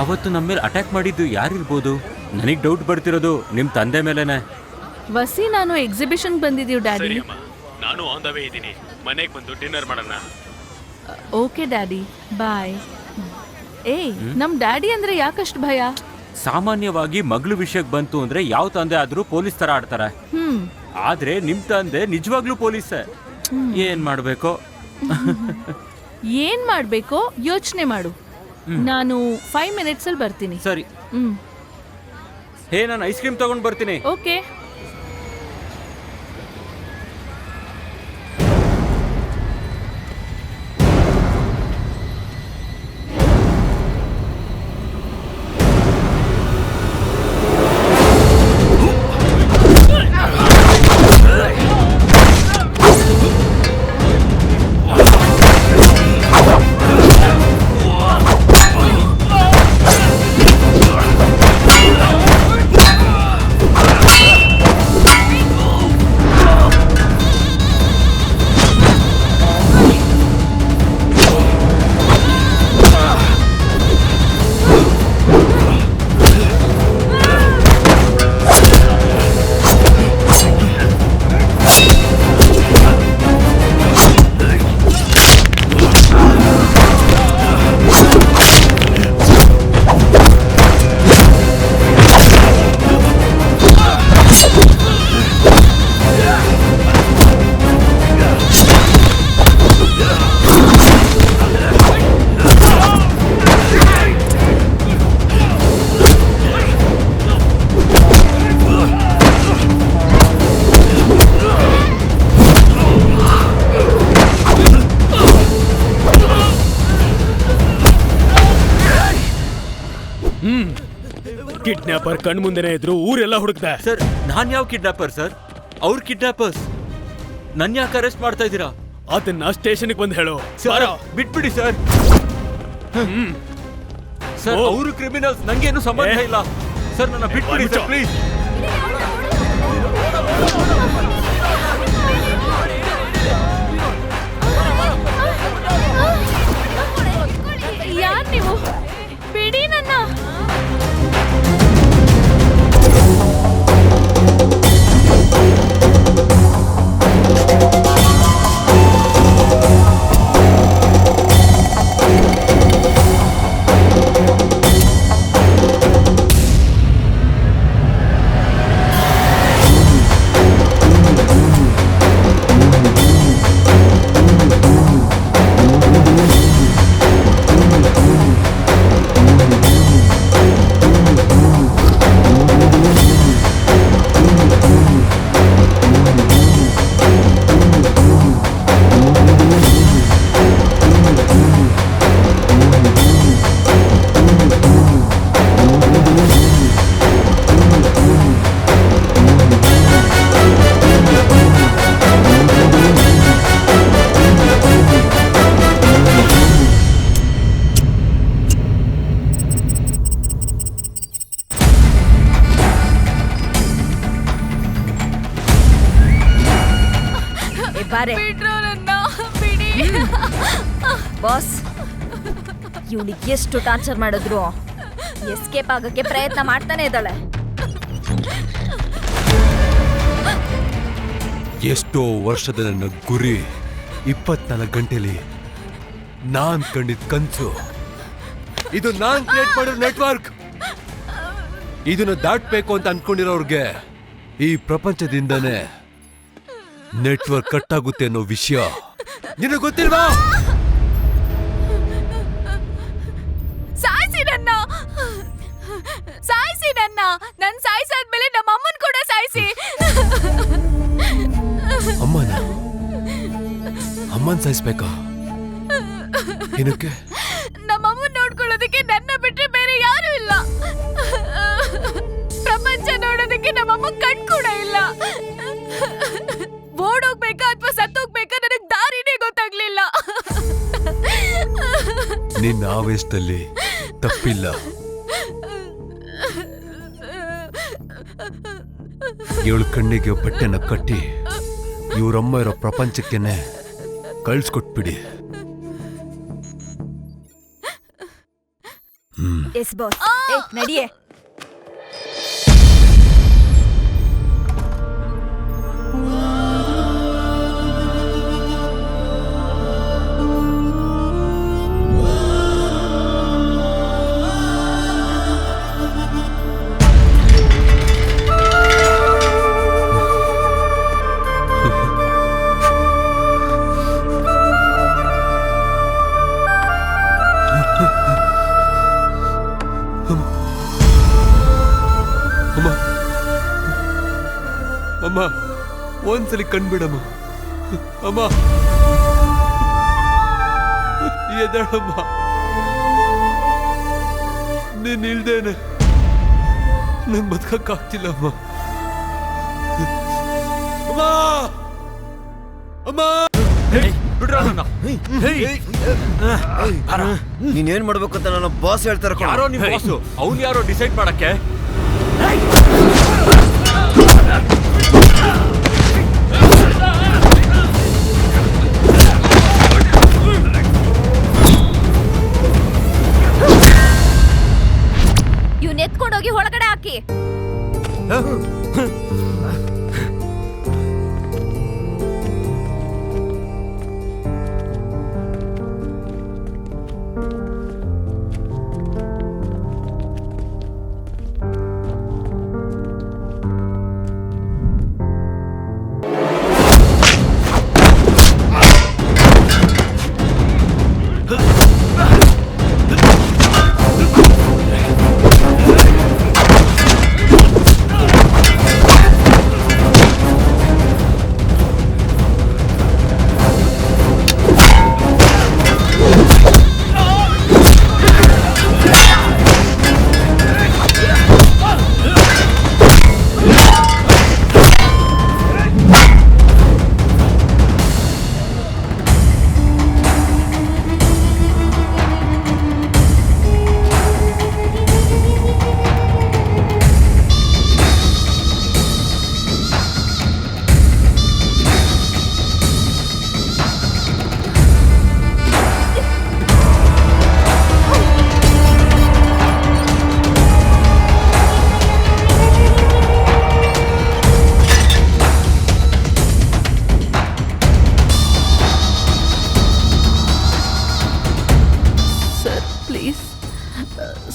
ಅವತ್ತು ನಮ್ಮ ಮೇಲೆ ಅಟ್ಯಾಕ್ ಮಾಡಿದ್ದು ಯಾರಿರ್ಬೋದು? ನನಗೆ ಡೌಟ್ ಬರ್ತಿರೋದು ನಿಮ್ಮ ತಂದೆ ಮೇಲೆನೆ. ವಸಿ, ನಾನು ಎಕ್ಸಿಬಿಷನ್ ಬಂದಿದ್ದೀವಿ ಡ್ಯಾಡಿ. ನಾನು ಆನ್ ದ ವೇ ಇದ್ದೀನಿ. ಮನೆಗೆ ಬಂದು ಡಿನ್ನರ್ ಮಾಡೋಣ. ಓಕೆ ಡ್ಯಾಡಿ, ಬಾಯ್. ಏಯ್, ನಮ್ ಡ್ಯಾಡಿ ಅಂದ್ರೆ ಯಾಕಷ್ಟು ಭಯ? ಸಾಮಾನ್ಯವಾಗಿ ಮಗಳು ವಿಷಯಕ್ಕೆ ಬಂತು ಅಂದ್ರೆ ಯಾವ ತಂದೆ ಆದ್ರೂ ಪೊಲೀಸ್ ತರ ಆಡ್ತಾರೆ. ಆದ್ರೆ ನಿಮ್ ತಂದೆ ನಿಜವಾಗ್ಲೂ ಪೊಲೀಸೇ. ಏನ್ ಮಾಡ್ಬೇಕೋ ಏನ್ ಮಾಡ್ಬೇಕೋ ಯೋಚನೆ ಮಾಡು. ನಾನು 5 minutes ಅಲ್ಲಿ ಬರ್ತೀನಿ. ಸರಿ. ನಾನು ಐಸ್ ಕ್ರೀಮ್ ತಗೊಂಡ್ ಬರ್ತೀನಿ. ಓಕೆ. ಕಿಡ್ನಾಪರ್ ಕಣ್ ಮುಂದೆನೇ ಇದ್ರು, ಊರೆಲ್ಲ ಹುಡುಕ್ದ. ಸರ್, ನಾನ್ ಯಾವ ಕಿಡ್ನಾಪರ್ ಸರ್? ಅವ್ರ ಕಿಡ್ನಾಪರ್ಸ್. ನನ್ ಯಾಕೆ ಅರೆಸ್ಟ್ ಮಾಡ್ತಾ ಇದ್ದೀರಾ? ಅದನ್ನ ಸ್ಟೇಷನ್ಗೆ ಬಂದು ಹೇಳು. ಸರ್, ಬಿಟ್ಬಿಡಿ ಸರ್. ಸರ್, ಅವರು ಕ್ರಿಮಿನಲ್ಸ್, ನಂಗೇನು ಸಂಬಂಧ ಇಲ್ಲ ಸರ್. ನನ್ನ ಬಿಟ್ಬಿಡಿ ಸರ್, ಪ್ಲೀಸ್. ಯಾರ್ ನೀವು? ಬಿಡಿ ನನ್ನ. ಬಾಸ್, ಇವಳಿಗೆ ಎಷ್ಟು ಟಾರ್ಚರ್ ಮಾಡಿದ್ರು ಎಸ್ಕೇಪ್ ಆಗಕ್ಕೆ ಪ್ರಯತ್ನ ಮಾಡ್ತಾನೆ ಇದ್ದಾಳೆ. ಎಷ್ಟೋ ವರ್ಷದ ನನ್ನ ಗುರಿ 24 ಗಂಟೆಲಿ ನಾನ್ ಕಂಡಿದ್ ಕನ್ಸು. ಇದು ನಾನ್ ಕ್ರಿಯೇಟ್ ಮಾಡಿರೋ ನೆಟ್ವರ್ಕ್. ಇದನ್ನ ದಾಟ್ಬೇಕು ಅಂತ ಅನ್ಕೊಂಡಿರೋರ್ಗೆ ಈ ಪ್ರಪಂಚದಿಂದನೇ ನೆಟ್ವರ್ಕ್ ಕಟ್ ಆಗುತ್ತೆ ಅನ್ನೋ ವಿಷಯ ನಿನಗೆ ಗೊತ್ತಿಲ್ವಾ? ಸಾಯಿಸಿ ನನ್ನ ಸಾಯಿಸಾದ್ಮೇಲೆ ನಮ್ಮ ಅಮ್ಮನ್ ಕೂಡ ಸಾಯಿಸಿ. ಅಮ್ಮನ್ ಸಾಯಿಸ್ಬೇಕಾ? ಏನಕ್ಕೆ? ನಮ್ಮಮ್ಮನ್ ನೋಡ್ಕೊಳ್ಳೋದಕ್ಕೆ ನನ್ನ ಬಿಟ್ರೆ ಬೇರೆ ಯಾರು ಇಲ್ಲ. ಪ್ರಪಂಚ ನೋಡೋದಕ್ಕೆ ನಮ್ಮಮ್ಮ ಕಣ್ ಕೂಡ ಇಲ್ಲ. ಓಡೋಗ್ಬೇಕಾ ಅಥವಾ ಸತ್ತೋಗ್ಬೇಕಾ ನನಗೆ ದಾರಿನೇ ಗೊತ್ತಾಗ್ಲಿಲ್ಲ. ನಿನ್ನ ಆವೇಶದಲ್ಲಿ ತಪ್ಪಿಲ್ಲ. ಇವಳು ಕಣ್ಣಿಗೆ ಬಟ್ಟೆನ ಕಟ್ಟಿ ಇವರಮ್ಮ ಇರೋ ಪ್ರಪಂಚಕ್ಕೆನೆ ಕಳ್ಸ್ಕೊಟ್ಬಿಡಿ. Yes boss ನಡಿಯೇ. ಅಮ್ಮ ಅಮ್ಮ ಒಂದ್ಸಲಿ ಕಣ್ಬಿಡಮ್ಮ. ಅಮ್ಮ ಎದಳಮ್ಮ, ನೀನ್ ಇಲ್ದೇನೆ ನಂಗೆ ಬದುಕಕ್ಕಾಗ್ತಿಲ್ಲ ಅಮ್ಮ. ಅಮ್ಮ ಅಮ್ಮ ನೀನೇನ್ ಮಾಡ್ಬೇಕು ಅಂತ ನನ್ನ ಬಾಸ್ ಹೇಳ್ತಾರೆ. ಯಾರೋ ನಿಮ್ ಬಾಸು, ಅವ್ನು ಯಾರೋ ಡಿಸೈಡ್ ಮಾಡಕ್ಕೆ. ಇವ್ನ ಎತ್ಕೊಂಡೋಗಿ ಒಳಗಡೆ ಹಾಕಿ.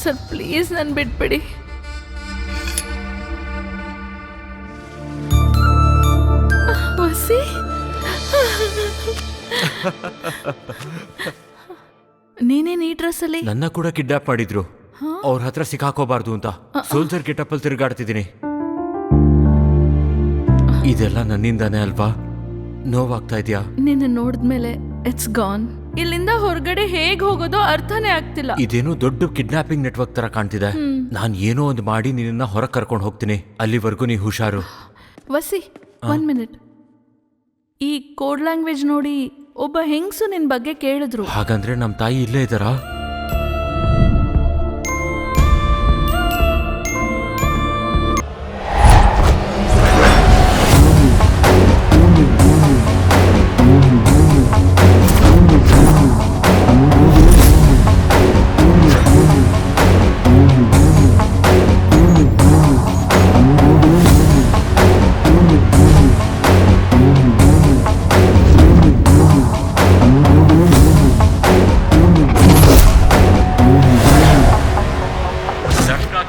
ಸರ್ ಪ್ಲೀಸ್ ನನ್ನ ಬಿಟ್ಬಿಡಿ. ವಸಿ ನೀನೇನ್ ಈ ಡ್ರೆಸ್ ಅಲ್ಲಿ? ನನ್ನ ಕೂಡ ಕಿಡ್ನಾಪ್ ಮಾಡಿದ್ರು. ಅವ್ರ ಹತ್ರ ಸಿಕ್ಕಾಕೋಬಾರ್ದು ಅಂತ ಸೋಲ್ಜರ್ ಗೆಟಪ್ಪಲ್ಲಿ ತಿರುಗಾಡ್ತಿದ್ದೀನಿ. ಇದೆಲ್ಲ ನನ್ನಿಂದಾನೇ ಅಲ್ವಾ? ನೋವಾಗ್ತಾ ಇದೆಯಾ? ನಿನ್ನ ನೋಡಿದ್ಮೇಲೆ ಇಟ್ಸ್ ಗಾನ್. ಇಲ್ಲಿಂದ ಹೊರಗಡೆ ಹೇಗ್ ಹೋಗೋದೋ ಅರ್ಥನೇ ಆಗ್ತಿಲ್ಲ. ಇದೇನೋ ದೊಡ್ಡ ಕಿಡ್ನಾಪಿಂಗ್ ನೆಟ್ವರ್ಕ್ ತರ ಕಾಣ್ತಿದೆ. ನಾನ್ ಏನೋ ಒಂದು ಮಾಡಿ ನಿನ್ನ ಹೊರಗೆ ಕರ್ಕೊಂಡು ಹೋಗ್ತೀನಿ. ಅಲ್ಲಿವರೆಗೂ ನೀ ಹುಷಾರು. ವಸಿ 1 ಮಿನಿಟ್. ಈ ಕೋಡ್ ಲ್ಯಾಂಗ್ವೇಜ್ ನೋಡಿ ಒಬ್ಬ ಹೆಂಗ್ಸು ನಿನ್ ಬಗ್ಗೆ ಕೇಳಿದ್ರು. ಹಾಗಂದ್ರೆ ನಮ್ ತಾಯಿ ಇಲ್ಲೇ ಇದ್ದಾರಾ?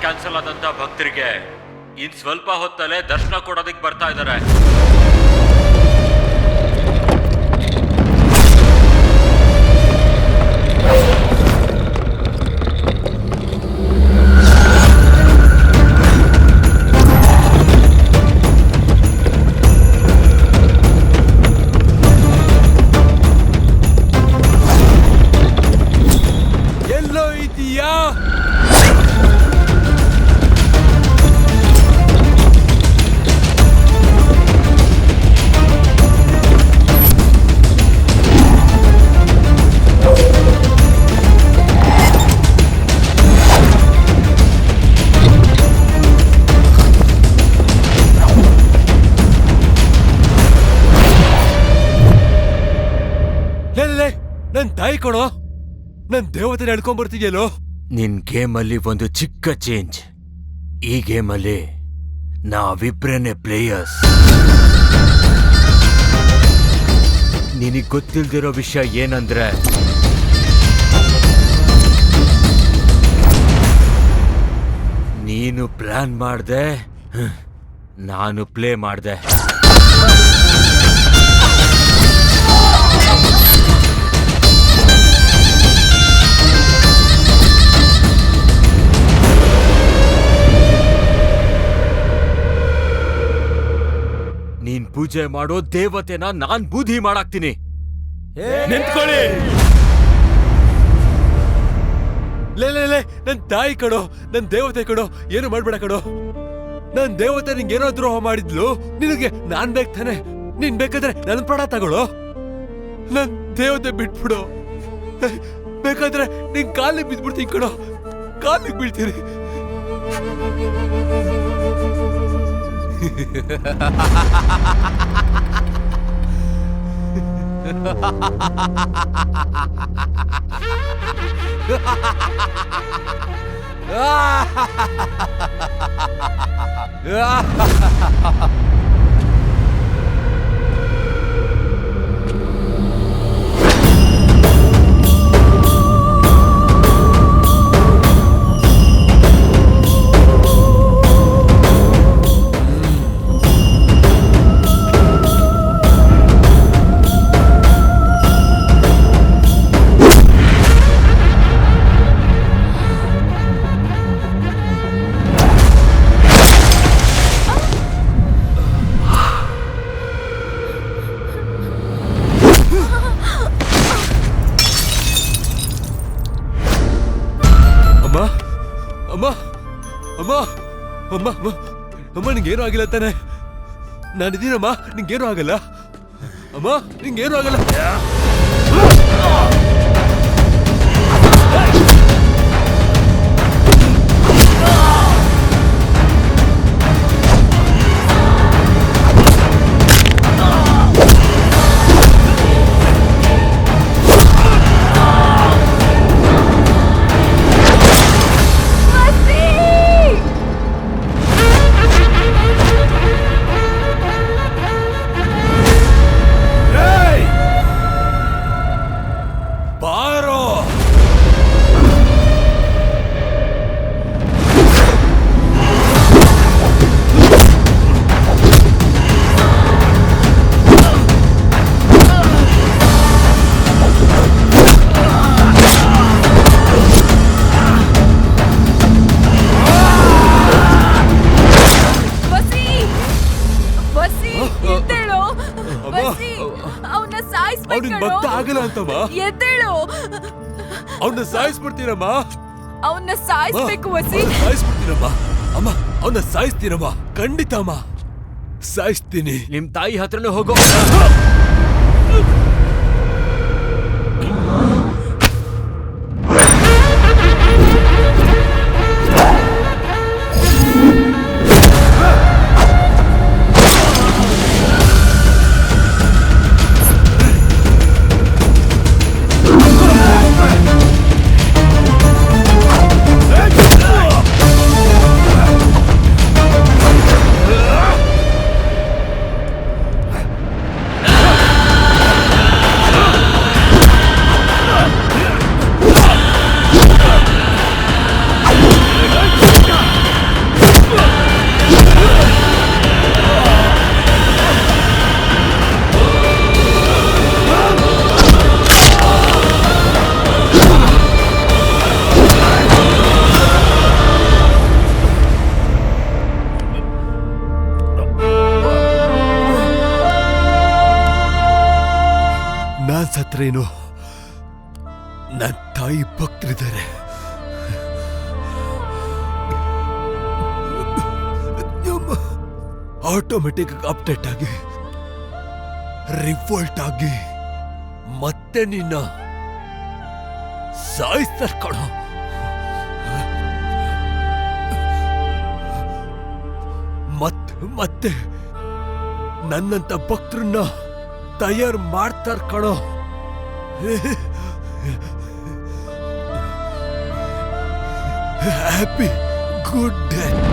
ಕ್ಯಾನ್ಸಲ್ ಆದಂತ ಭಕ್ತರಿಗೆ ಇನ್ ಸ್ವಲ್ಪ ಹೊತ್ತಲ್ಲೇ ದರ್ಶನ ಕೊಡೋದಕ್ಕೆ ಬರ್ತಾ ಇದ್ದಾರೆ. ಎಲ್ಲೋ ಇದೀಯಾ? ನನ್ ತಾಯಿ ಕೊಡೋ, ನನ್ ದೇವತೆ ಹೇಳ್ಕೊಂಡ್ ಬರ್ತಿದ್ಯಲ್ಲೋ. ನಿನ್ ಗೇಮಲ್ಲಿ ಒಂದು ಚಿಕ್ಕ ಚೇಂಜ್. ಈ ಗೇಮಲ್ಲಿ ನಾವಿಬ್ರೇನೆ ಪ್ಲೇಯರ್ಸ್. ನಿನಗ್ ಗೊತ್ತಿಲ್ದಿರೋ ವಿಷಯ ಏನಂದ್ರೆ ನೀನು ಪ್ಲಾನ್ ಮಾಡ್ದೆ, ನಾನು ಪ್ಲೇ ಮಾಡ್ದೆ. ನೀನ್ ಪೂಜೆ ಮಾಡೋ ದೇವತೆನ ನಾನ್ ಬೂದಿ ಮಾಡಾಕ್ತೀನಿ. ನಿಂತ್ಕೊಳ್ಳಿ. ಲೇ ನನ್ ತಾಯಿ ಕಡೋ, ನನ್ ದೇವತೆ ಕಡೋ, ಏನು ಮಾಡ್ಬೇಡ ಕಡೋ. ನನ್ ದೇವತೆ ನಿಂಗೇನೋ ದ್ರೋಹ ಮಾಡಿದ್ಲು, ನಿನಗೆ ನಾನ್ ಬೇಕು ತಾನೆ. ನೀನ್ ಬೇಕಾದ್ರೆ ನನ್ ಪ್ರಾಣ ತಗೊಳ್ಳೋ. ನನ್ ದೇವತೆ ಬಿಟ್ಬಿಡು. ಬೇಕಾದ್ರೆ ನಿನ್ ಕಾಲಿಗೆ ಬಿದ್ಬಿಡ್ತೀನಿ ಕಡೋ, ಕಾಲಿಗೆ ಬೀಳ್ತೀನಿ. ಅಮ್ಮ ನಿಂಗೇನು ಆಗಿಲ್ಲ ತಾನೆ? ನಾನಿದ್ದೀನಮ್ಮ, ನಿಂಗೇನು ಆಗಲ್ಲ. ಅಮ್ಮ ನಿಂಗೇನು ಆಗಲ್ಲ. ಭಕ್ತ ಆಗಲ್ಲ ಅಂತಮ್ಮ. ಎದ್ದೇಳು, ಅವನ್ನ ಸಾಯಿಸ್ಬಿಡ್ತೀರಮ್ಮ. ಅವನ್ನ ಸಾಯಿಸ್ಬೇಕು ವಸಿ. ಸಾಯಿಸ್ಬಿಡ್ತೀರಮ್ಮ. ಅಮ್ಮ ಅವನ್ನ ಸಾಯಿಸ್ತೀರಮ್ಮ. ಖಂಡಿತ ಅಮ್ಮ, ಸಾಯಿಸ್ತೀನಿ. ನಿಮ್ ತಾಯಿ ಹತ್ರನೂ ಹೋಗೋ. ನಾನ್ ಸತ್ರೇನು, ನನ್ನ ತಾಯಿ ಭಕ್ತರಿದ್ದಾರೆ. ಆಟೋಮೆಟಿಕ್ ಅಪ್ಡೇಟ್ ಆಗಿ ರಿವೋಲ್ಟ್ ಆಗಿ ಮತ್ತೆ ನಿನ್ನ ಸಾಯಿಸ್ತಾರೆ ಕಣೋ. ಮತ್ತೆ ನನ್ನಂತ ಭಕ್ತರನ್ನ ತಯಾರು ಮಾಡ್ತಾರ ಕಣೋ. Happy good death.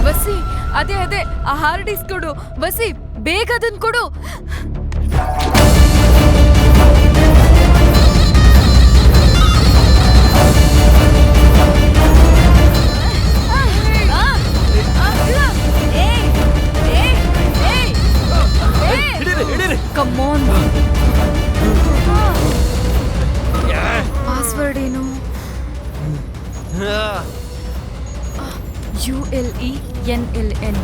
ವಸಿ ಅದೇ ಅದೇ ಆ ಹಾರ್ಡ್ ಡಿಸ್ಕ್ ಕೊಡು ವಸಿ, ಬೇಗ ಅದನ್ ಕೊಡು. Come on. ಪಾಸ್ವರ್ಡ್ ಏನು? ULENLN.